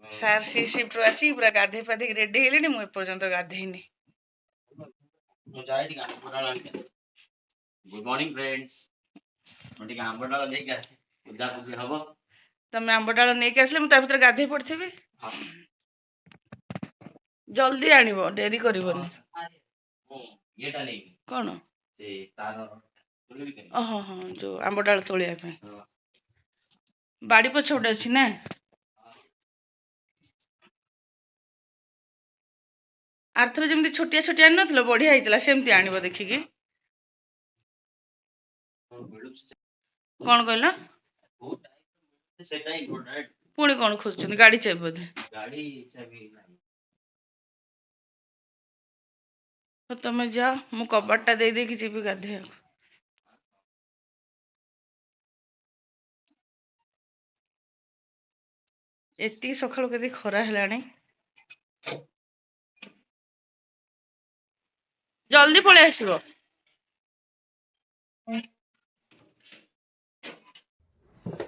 Sir C ସିଫ୍ଟରୁ ଆସିକି ପୁରା ଗାଧେଇ ପାଧେଇକି ରେଡି ହେଲେଣି, ମୁଁ ଏପର୍ଯ୍ୟନ୍ତ ଗାଧେଇନି। Good morning friends. ମୁଁ ଟିକେ ଆମ୍ବ ଡାଳ ନେଇକି ଆସେ, ପୂଜା ପୂଜି ହବ। ତମେ ଆମ୍ବ ଡାଳ ନେଇକି ଆସିଲେ ମୁଁ ତା ଭିତରେ ଗାଧେଇ ପଡିଥିବି। ଜଲ୍ଦି ଆଣିବ, ଡେରି କରିବନି। ଇଏଟା ନେଇକି କଣ? ସେ ତାର ଓହୋ ହଁ, ଯୋଉ ଆମ୍ବ ଡାଳ ତୋଳିବା ପାଇଁ ବାଡି ପଛ ଗୋଟେ ଅଛି ନା? ଆରଥର ଯେମିତି ଛୋଟିଆ ଛୋଟିଆ ଆଣିନଥିଲ, ବଢିଆ ହେଇଥିଲା, ସେମିତି ଆଣିବ ଦେଖିକି। କଣ କହିଲ? ପୁଣି କଣ ଖୋଜୁଛନ୍ତି? ଗାଡି ଚାବି ବୋଧେ? ଗାଡି ଚାବି ନାହିଁ। ତମେ ଯାଅ, ମୁଁ କବାଟଟା ଦେଇ ଦେଇକି ଯିବି ଗାଧେଇବାକୁ। ଏତିକି ସକାଳୁ କେତେ ଖରା ହେଲାଣି। ଜଲ୍ଦି ପଳେଇ ଆସିବ।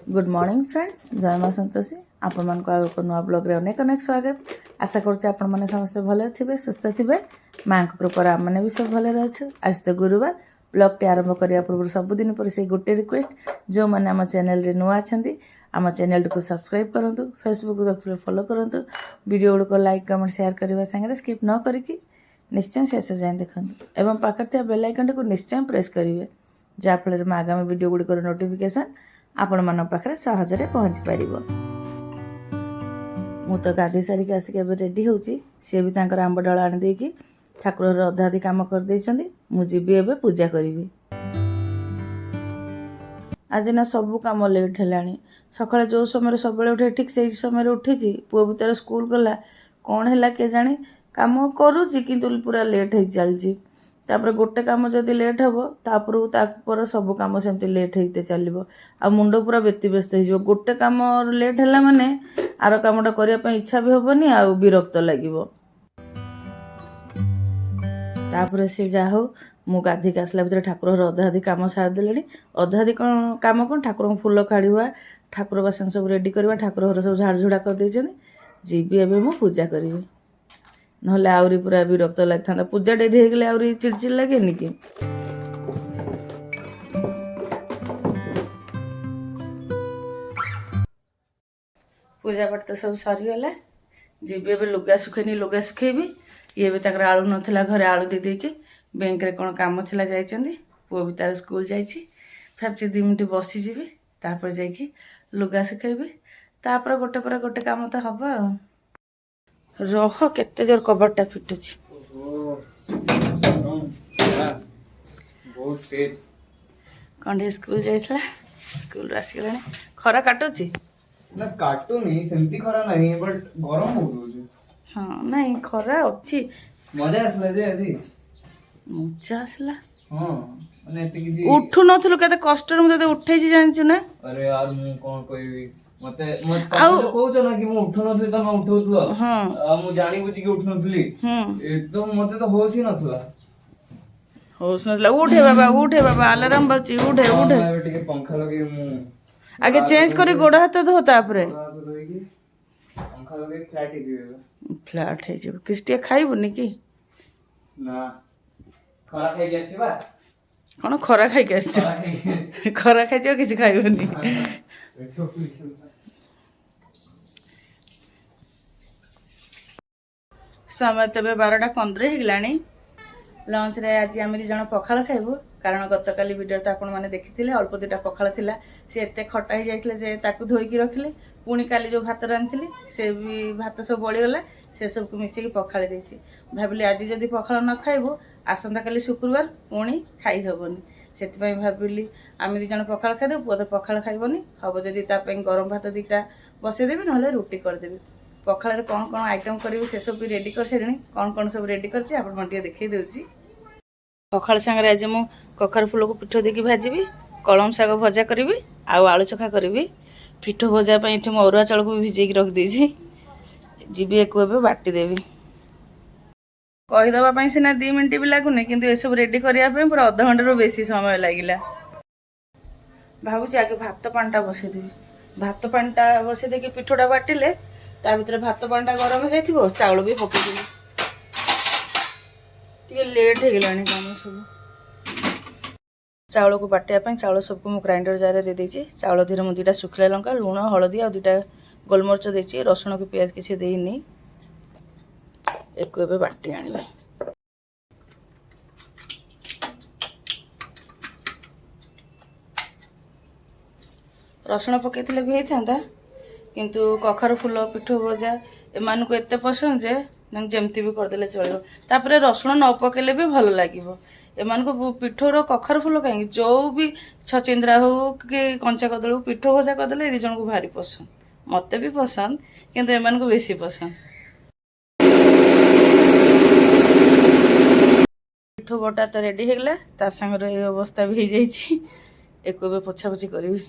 गुड मॉर्निंग फ्रेंड्स, जय माँ संतोषी। आपण मान को नुआ ब्लॉग रे अनेक अनेक स्वागत। आशा करछे आपण माने समस्त भले थिबे, सुस्थ थिबे। माँ को कृपा आम मैंने भी सब भले अच्छे। आज तो गुरुवार, ब्लॉग टी आरंभ करिया पूर्व सबुदिन पर से गोटे रिक्वेस्ट, जो मैंने आम चैनल रे नुआ अछंती आम चैनल को सब्सक्राइब करंतु, फेसबुक को फॉलो करंतु, वीडियो गुड को लाइक कमेंट शेयर करबा संगे स्किप न करिकि निश्चय शेष जाए देखंतु एवं पाखर थिया बेल आइकन को निश्चय प्रेस करिवे, जा फल में आगामी वीडियो गुड को नोटिफिकेशन आपण मान पाखे सहजरे पहुँची पार। मु तो गाधे सारिक आसिक रेडी होची, सी भी तांकर आंब डाल आनी देकी ठाकुर अधा अधि काम कर देइछंदी। मु जीबी एबे पूजा करिवि। आज ना सब काम लेट हेलानी। सकाळे जो समय सब उठे ठीक से समय उठी, पुओ भी तार स्कूल गला, कौन है के जाने काम करूची किंतु पूरा लेट हो चलची। तापर गोटे काम जदि लेट हम तापर सब काम सेमती लेट होते चलो। आ मुंड पूरा व्यतिव्यस्त हो गोटे काम लेट है माने आर कामटा करने इच्छा भी हेनी, आ विरक्त लगे। तापर से जा हो मु गाधिक आसला भर ठाकुर अधा अधि काम सारिदे। अधा अधि काम कौन, ठाकुर को फूल काढ़ा, ठाकुर बासन सब रेडी करवा, ठाकुर घर सब झाड़झुड़ा कर जीबी एबे मु पूजा करी। नहले आउरी पूरा विरक्त लगता, पूजा डेरी हो गले आउरी चिड़चिड़ लगे कि। पूजा पाठ तो सब सरीगला, जीबी एबे लुगा सुखेनी, लुगा सुखेबी। ये भी तक आलू नथिला घरे, आलू दे देके बैंक रे कौन काम थिला जाइछंदी। पुओ भी तार स्कूल जाइछि। भाबछि 2 मिनिट बसी जीबी, तापर जाइकी लुगा सुखेबी। तापर गोटे पर गोटे काम तो हबो। रह केते जोर कबरटा फिटुछि। बहुत तेज कंडे स्कूल जाइछला, स्कूल आसीगलानी। खरा काटुछि ना काटुनी, सेमती खरा नहीं, बट गरम हो गयो। हाँ नहीं खरा अच्छी। मजा आसला जे आजी मजा आसला। हां माने एते किछि उठु नथुलु, केते कष्ट रे मते उठैछि जानछु ना। अरे यार मु कोन कहबी, मते कहउछ ना कि मु उठु नथुली, त म उठौतलो। हां मु जानि बुझी कि उठु नथुली। एकदम मते तो होश ही नथला। होश नथला। उठे बाबा अलार्म बाची, उठे उठे। मैं ଟିକେ पंखा लगे मु आगे चेंज करी गोड़ हाथ धो, तापरे पंखा लगे फ्लैट ही जीवे। फ्लैट है जीव किस्टिया खाइबुनी कि ना खरा खाइ गेसिबा। कौन खरा खाई के आछ? खरा खाई जो किसी खाइबुनी। समय तबे 12:15 हेगलानी। लंच रे आज आम दी जण पखाळ खाइबु, कारण गतकाली वीडियो तो आपण माने देखिथिले, अल्प दुटा पखाळ थिला। से एते खटा ही जाइथिले जे ताकू धोइकी रखिले। पुणी काली जो भात रांधिली से भी भात सब बळीगला, से सब को मिसेकी पखाळी देछि। भाबिली आज जदि पखाळ न खाइबु, आसंता काली शुक्रवार पुणी खाइ हबोनी। सेति पई भाबिली आम दी जण पखाळ खाइ देबु, पुओ पखाळ खाइबोनी। हबो जदि ता पई गरम भात दिटा बसै देबी, नहले रोटी कर देबी। पखाळ रे कोन कोन आइटम करिवि से सब भी रेडी कर सेरणी। कोन कोन सब रेडी करछि आपण मन टिके देखै देउछि। पखाळ संगे आज मु कखार फूल को पिठो देकी भाजीबी, कलम शाग भजा करिवि, आउ आलू चोखा करिवि। पिठो भजा पई एठी मु अरुआ चाउल को भिजेकी रख देछि। जीबी एको एबे बाटी देबी। कहि दबा पई सिना 2 मिनिट भी लागुनी, किंतु ए सब रेडी करिया पई पूरा आधा घंटा रो बेसी समय लागिला। भाबुछि आगे भात पानटा बसै देबी। भात पानटा बसै देकी पिठोटा बाटिले ता भितर भात पानी गरम हो चाउल भी पकईदेली टे लेट हो गलानी कम सब चाउल को बाटिया चाउल सबको मुझे ग्राइंडर जार दे देती चाउल धीरे मुझे 2टा शुखला लंका लुण हलदी आ 2टा गोलमरिच देती रसुण को पियाज किसी देनी एक बाटी आने रसुण पकई भी होता किंतु कखार फूल पिठो भजा एमान को एत पसंद जे जमती भी करदे चलो तापर रसुण न पकेले भी भल लगे एमान को पिठोर कखार फूल कहीं जो भी छचिंद्रा हो कि कंचा कदली हो पिठो भजा करदे ये जन को भारी पसंद मत भी पसंद किंतु एमान को बेसी पसंद पिठो बटा तो रेडी हो गला ता संगर ये अवस्था भी हो जाइए एक पोछापोछी करी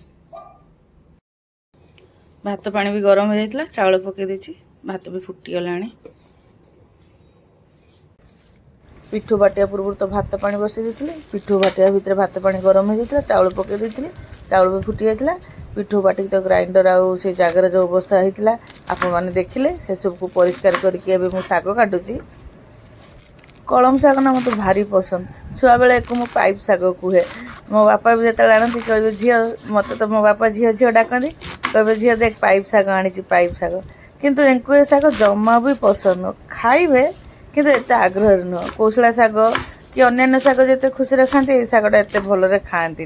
भात पानी भी गरम हो जाता चाउल पकई देछि भात भी फुटीगला पिठू बाटिया पूर्व तो भात पानी बसई देते पिठू बाटिया भितर भात पानी गरम हो जाता चाउल पकई देते चाउल भी फुटी जाता पिठू बाटिक तो ग्राइंडर आउ से जगार जो अवस्था होता आपण मैंने देखिले से सबको परिष्कार करके मु शाग काटुची कलम शाग ना मत भारी पसंद छुआ बेले एक मो पाइप शाग कहे मो बापा भी जो आनती कहे झी मत तो मो बापा झी झी डाकती कहे झी देख पाइप शाग आनी पाइप शाग किंतु एंकु ए शाग जमा भी पसंद नुह खाइबे किंतु एत आग्रह नुह कौशला शाग कि अन्य शाग जिते खुशी खाती ये शागटा एत भलरे खाती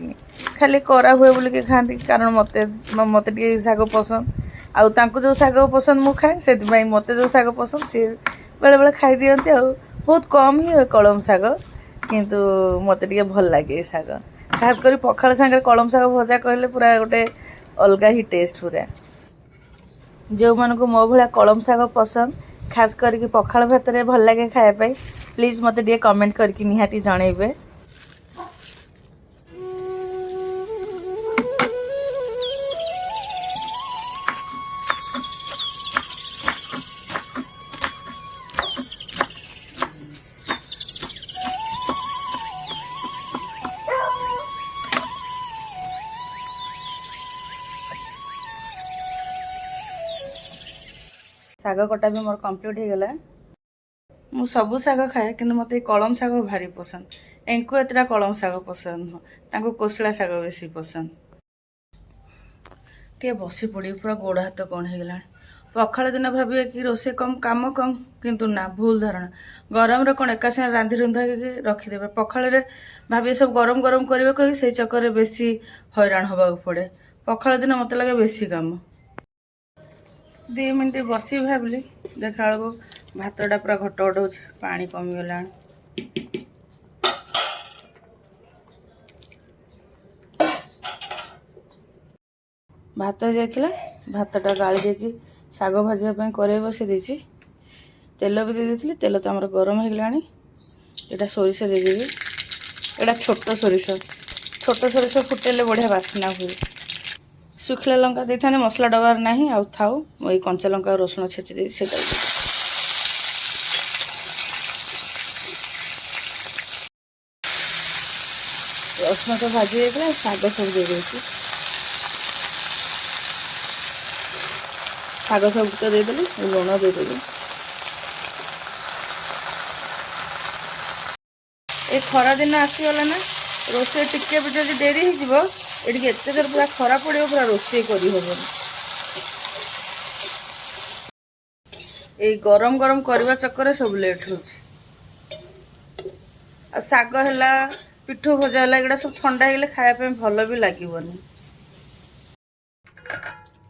खाली करा हुए बोलिक खाती कारण मत मत शाग पसंद आउ तांको जो शाग पसंद मु खाए से मत जो शाग पसंद सी बेले बेले खाई दियंती आ बहुत कम ही हुए कलम शाग किंतु मत भल लगे शाग खास कर पखाल सांगे कलम शाग भजा कहले पूरा गोटे अलग ही टेस्ट पूरा जो मन को मो भाया कलम शाग पसंद खास करके पखाल भात रे भल लगे खायापाई प्लीज मत कमेंट करके निहाती जनइबे शाग कटा भी मोर कंप्लीट हो गला मु सबू शाग खाए कि मत कलम शाग भारी पसंद एंकु एतटा कलम शाग पसंद नुह कोसला शाग बेसी पसंद टे बसी पड़ी पूरा गोड़ हाथ कौन हो गला पखाल दिन भाविए कि रोसे कम काम कम किंतु ना भूल धारणा गरम रे कौन एका साथ रांधि रुंधा रखिदेवे पखाल रे भाविए सब गरम गरम करेंगे कही से चक्कर बेसी हैरान होगा पड़े पखाल दिन मत लगे बेसी काम 2 मिनट बसी भाविली देखा बेलू भातटा पूरा घट घट हो पानी कमीगला भात जाइला भातटा गाड़ी देकी शाग भाजापी कड़े बसई देती तेल भी दे तेल तो आमर गरम हो गला यहाँ सोरिष देदेवी यहाँ छोट सोरिष फुटेले बढ़िया बास्ना हुए शुखला लंका दे था मसला डबार ना आउ थाऊ मुझे कंचा लंका रसुण छेची दे रसुण तो भाजी जाता शाग सब दे देती शाग सब तो देदेली लुण देदेली ए खरा दिन आसीगला ना रोसे टिके भी जब डेरी हो ये एत जोर पूरा खरा पड़ो पूरा रोसे करहबन ये गरम गरम करवा चक्कर सब लेट हो शाग है पिठो भजा है ये सब ठंडा हो खायापी भल भी लगन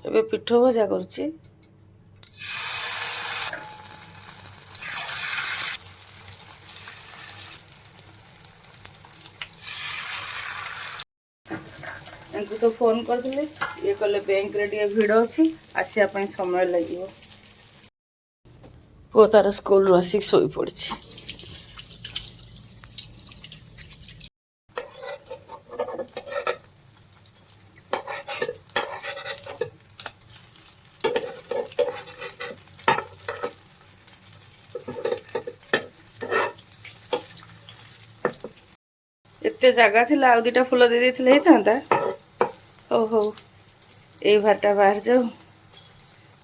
ए पिठो भजा करुच्ची तो फोन करते ये कले बैंक रे टे भिड़ अच्छी आसापी समय लगे पु तार स्कूल आसिक शोई पड़ी एते जगह थिला आ 2टा फूल दे देथिले होता हो ये भाटा बाहर जाओ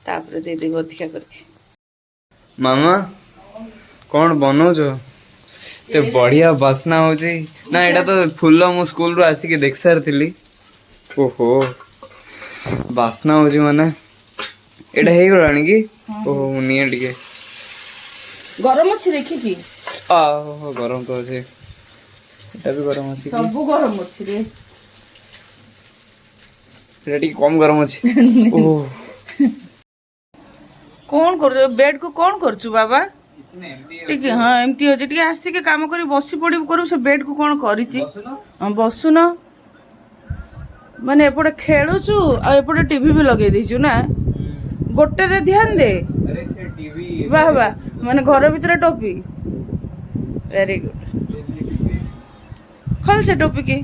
तापर ଦେଇଦେବି ଅଧିକା କରିକି। मामा कौन बनाऊच ते बढ़िया बास्ना हो ना एटा तो फूल मु स्कूल रो आसिक देख सारी ओहो बास्ना हो माने एटा हे गलानी कि ओहो निए टिके गरम अछि देखि की आहो गरम तो अछि एटा भी गरम अछि सब गरम अछि रे एटा टिके कम गरम अछि ओहो कौन कर बेड को कौन करछु बाबा ठीक हाँ एमती हो टिके आसिके काम करी बसी पड़ी करू से बेड को कौन करिछि हां बसुन माने एपटे खेलुछु आ एपटे टीवी भी लगे देछु ना गोटे रे ध्यान दे अरे से टीवी वाह वाह माने घर भीतर टोपी वेरी गुड खोल से टोपी की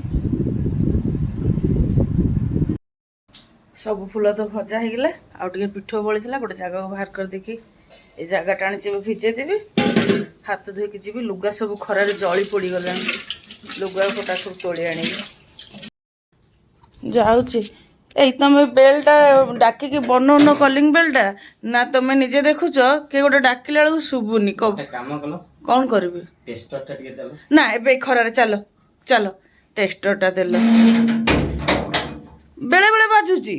सब फूल तो भजा हो गला आउटे पिठ बड़ी गोटे जगह को बाहर कर देखी ये जगह टाणी भिजे देवी हाथ धोईकी जी लुगा सब खरार जली पड़ी गला लुगा फटा सब तोड़ी आनी जाऊँगी ए तुम बेलटा डाकिकी बनौन कलिंग बेलटा ना तुम निजे देखुच किए गोटे डाकिला बेलू शुभुनी काम कलो कौन करी टेस्टरटा टिके देलो ना ए खरारे चलो चलो टेस्टरटा देल बेले बेले बाजुची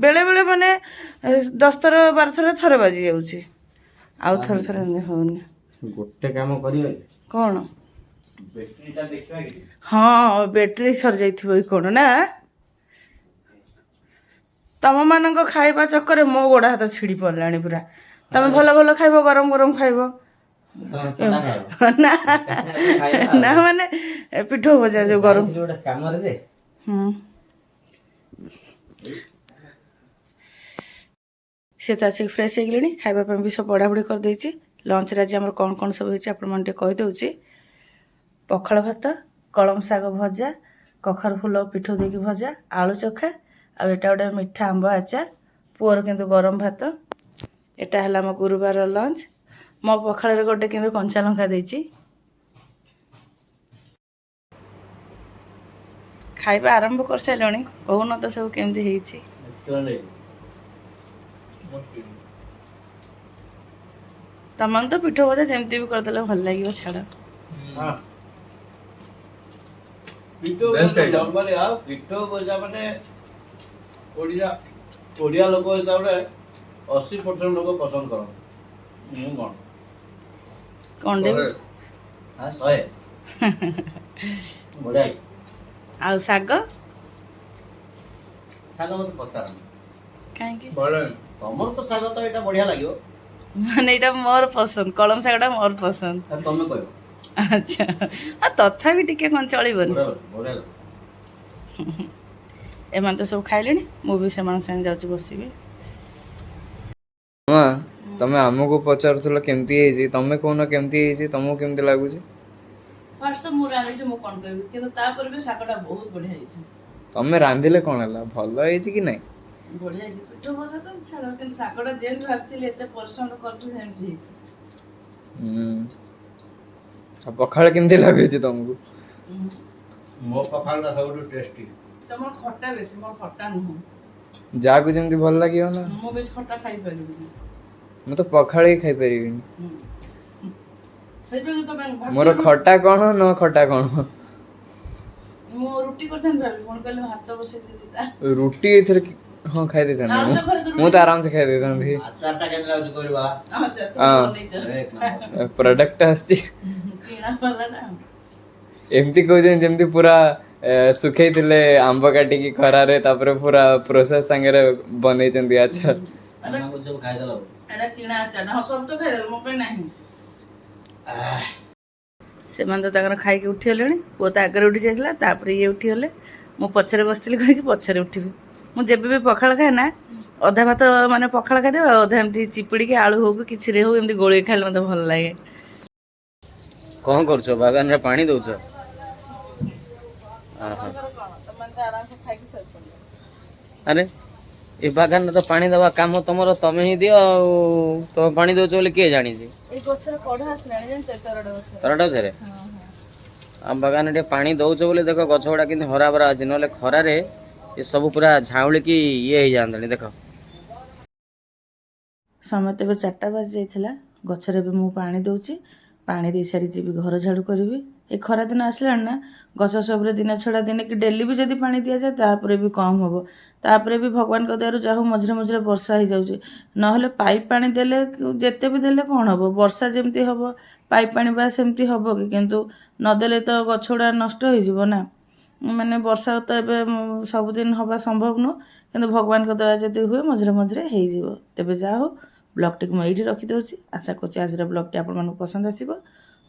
बेले बेले माने 10 थर 12 थर थरे बाजी जाऊँगी आउ थर थर होनी गोटे काम करियो कौन बैटरीटा देखिबा कि हाँ बैटरी सर जाइथिबो कौन ना तम मान खाइबा चक्कर मो गोड़ हाथ छिड़ी पड़लानी पूरा तमे भल भल खाइब गरम गरम खाइब ना ना माने पिठो भजा जो गरम जोटा काम रे जे से तो आसिक फ्रेश हो गले खाइबा भी सब पढ़ापढ़ी कर देछि लंच रे आज हमर कोन कोन सब होइछि आपण मन कहि दउछि पखाल भात कलम शाग भजा कखार फूल पिठो देकी भजा आलू चोखा आ एटा गोटे मिठा आंब आचार पुअर किंतु गरम भात एटा हला मो गुरुवार लंच मो पखाल रे गोटे किंतु कंचा लंका देछि खाइबा आरंभ कर साइलणी कहून तो सब केमती हेछि तमन तो पिठो भजा जेमती भी करदेले भल लागियो छाड़ हां पिठो भजा नॉर्मली आ पिठो भजा माने ओडिया लोक हिसाब रे 80% लोग पसंद करो मु कोन कंडे हां 100 बढिया आ साग साग मत पसार काहे की बडे तमर तो साग तो एटा बढ़िया लागियो माने एटा मोर पसंद कलम सागटा मोर पसंद तमे कहयो अच्छा आ तथापि टिके कोन चलिबनी बढ़िया एमान तो सब खाइलेनी मु भी समान संग जाउची बसिबी मामा तमे हमको पचारुथलो केमती हेजी तमे कोन केमती हेजी तमो केमती लागुची फर्स्ट तो मु रांधि छ मु कोन कहबी किंतु तापर भी सागटा बहुत बढ़िया हेछि तमे रांधिले कोन हला भलो हेजी कि नहीं बढ़िया हेछि पिठो भजा तो छाड़ किंतु सागटा जेन भाबथिले एते परिश्रम करछु जेमती हेछि आ पखाल केमती लागुची तुमको मो पखालटा सब टेस्टी तमर खट्टा बेसी मोर खट्टा नुह जाकू जेमती भल लागियो ना मु बेस खट्टा खाइ परिबी मैं तो पखाल ही खाई परिबिनी हेबे तो मैं मोर खट्टा कोन न खट्टा कोन मु रुटी करथन भाबी कोन कहले भात बसे दे देता रोटी इधर हां खाई देता ना मु तो आराम से खाई देता थी अचारटा केन लागु करबा अच्छा तो नहीं जा एक नंबर प्रोडक्ट आस्ती किणा वाला ना एमती कहजन जेमती पूरा सुखई थिले आंब काटी की खरा रे तापर पूरा प्रोसेस संगे रे बनै चंदी अच्छा अरे कुछ सब खाइ दलो एटा किणा अच्छा ना सब तो खाइ दल मो पे नाही से मान तो ताकर खाई के उठी हलेनी वो तो आगे उठी जाइला तापर ये उठी हले मो पछरे बसतिली कहि कि पछरे उठिबी मु जेबे भी पखाल खाए ना अधा भात माने पखाल खाइ देबा अधा एमती चिपिड़ी के आलू हो कि किछि रे हो एमती गोळे खाइले मते भल लागे कोन करछो बागान रे पानी दउछो अरे ए बागान तो पानी दवा काम तुमर तमे ही दियो तुम पानी दउछो बोले के जानी छी ए गछर कढा आसलाणी जन तरडा गछ तरडा छरे आ बागान रे पानी दउछो बोले देखो गछ गुडा किंतु हरा भरा अछि नले खरा रे ये सब पूरा झाउली की ये ही जानतनी देखो ସମୟ ତେବେ 4ଟା ବାଜି ଯାଇଥିଲା। ଗଛରେ ଏବେ ମୁଁ ପାଣି ଦେଉଛି। ପାଣି ଦେଇ ସାରି ଯିବି ଘର ଝାଡ଼ୁ କରିବି। ଏ ଖରାଦିନ ଆସିଲାଣି ନା, ଗଛ ସବୁରେ ଦିନେ ଛଡ଼ା ଦିନେ କି ଡେଲି ବି ଯଦି ପାଣି ଦିଆଯାଏ ତାପରେ ବି କମ୍ ହେବ। ତାପରେ ବି ଭଗବାନଙ୍କ ଦୟାରୁ ଯାହା ହଉ ମଝିରେ ମଝିରେ ବର୍ଷା ହେଇଯାଉଛି। ନହେଲେ ପାଇପ୍ ପାଣି ଦେଲେ ଯେତେ ବି ଦେଲେ କ'ଣ ହେବ, ବର୍ଷା ଯେମିତି ହେବ ପାଇପ୍ ପାଣି ବା ସେମିତି ହେବ କି? କିନ୍ତୁ ନଦେଲେ ତ ଗଛ ଗୁଡ଼ା ନଷ୍ଟ ହେଇଯିବ ନା। ମାନେ ବର୍ଷା ତ ଏବେ ସବୁଦିନ ହେବା ସମ୍ଭବ ନୁହଁ, କିନ୍ତୁ ଭଗବାନଙ୍କ ଦୟା ଯଦି ହୁଏ ମଝିରେ ମଝିରେ ହେଇଯିବ। ତେବେ ଯାହା ହଉ ବ୍ଲଗ୍ଟିକୁ ମୁଁ ଏଇଠି ରଖିଦେଉଛି। ଆଶା କରୁଛି ଆଜିର ବ୍ଲଗ୍ଟି ଆପଣମାନଙ୍କୁ ପସନ୍ଦ ଆସିବ।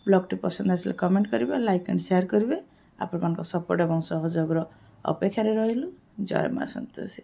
ବ୍ଲଗ୍ଟି ପସନ୍ଦ ଆସିଲେ କମେଣ୍ଟ କରିବେ, ଲାଇକ୍ ଆଣ୍ଡ ସେୟାର କରିବେ। ଆପଣମାନଙ୍କ ସପୋର୍ଟ ଏବଂ ସହଯୋଗର ଅପେକ୍ଷାରେ ରହିଲୁ। ଜୟ ମା ସନ୍ତୋଷୀ।